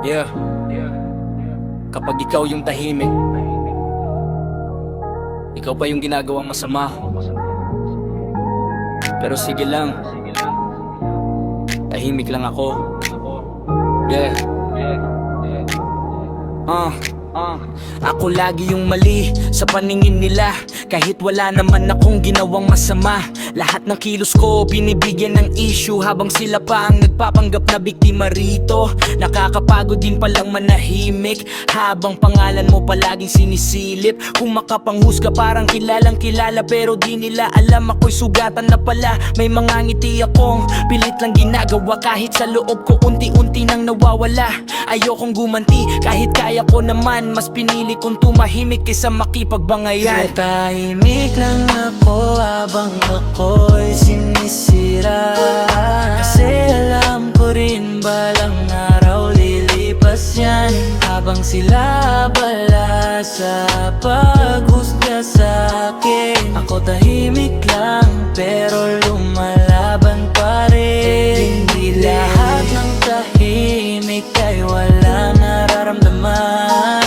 Yeah. Kapag ikaw yung tahimik, ikaw pa yung ginagawang masama. Pero sige lang, tahimik lang ako. Yeah. Ako lagi yung mali sa paningin nila, kahit wala naman akong ginawang masama. Lahat ng kilos ko binibigyan ng issue, habang sila pa ang nagpapanggap na biktima rito. Nakakapagod din palang manahimik, habang pangalan mo palaging sinisilip. Kung makapanghusga parang kilalang kilala, pero di nila alam ako'y sugatan na pala. May mga ngiti akong pilit lang ginagawa, kahit sa loob ko unti-unti nang nawawala. Ayokong gumanti kahit kaya ko naman, mas pinili kong tumahimik kaysa makipagbangayan. Tahimik lang ako habang ako'y sinisira, kasi alam ko rin balang araw lilipas yan. Habang sila bala sa paghusga sa'kin, ako tahimik lang pero lumalaban pa rin. Hindi lahat ng tahimik ay walang nararamdaman.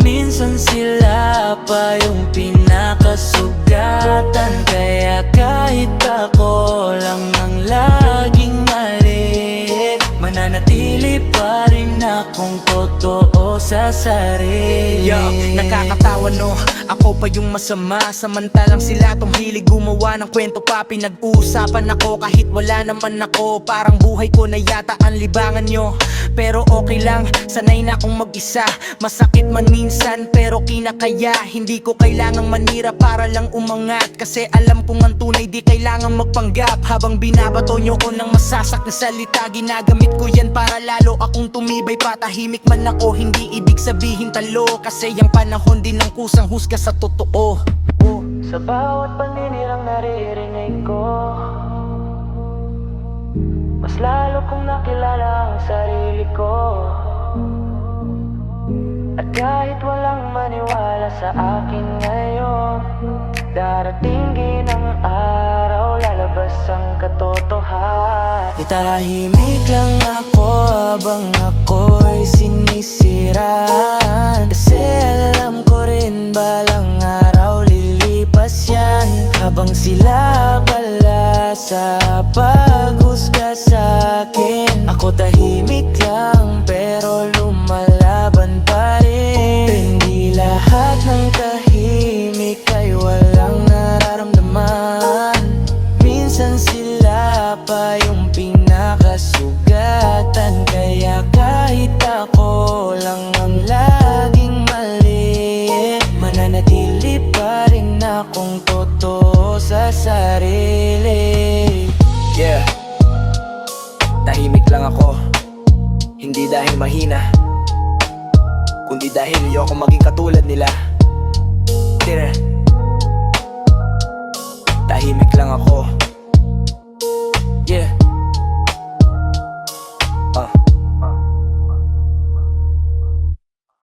Minsan sila pa yung pinakasugatan, kaya kahit ako lang ang laging mali, mananatili pa rin akong totoo sa sarili. Yo, nakakatawa no, ako pa yung masama, samantalang sila tong hilig gumawa ng kwento pa. Pinag-uusapan ako kahit wala naman ako, parang buhay ko na yata ang libangan nyo. Pero okay lang, sanay na akong mag-isa. Masakit man minsan pero kinakaya. Hindi ko kailangang manira para lang umangat, kasi alam kong ang tunay di kailangang magpanggap. Habang binabato nyo ko ng masasak na salita, ginagamit ko yan para lalo akong tumibay. Patahimik man ako hindi ibig sabihin talo, kasi yung panahon din ng kusang husga sa totoo. Sa bawat paninirang naririnig ko, mas lalo kong nakilala ang sarili ko. At kahit walang maniwala sa akin ngayon, darating din ang araw, lalabas ang katotohanan. Itahimik lang ako habang ako'y sinisiraan, kasi alam ko rin balang araw lilipas yan. Habang sila pala sa paghusga sa'kin, ako tahimik lang pero lumalaban pa rin. Hindi lahat ng tahimik ay walang nararamdaman. Minsan sila pa yung pinakasugatan, kaya kahit ako lang ang laging mali, mananatili pa rin akong totoo sa sarili. Yeah. Tahimik lang ako, hindi dahil mahina, kundi dahil ayoko maging katulad nila. Tira. Tahimik lang ako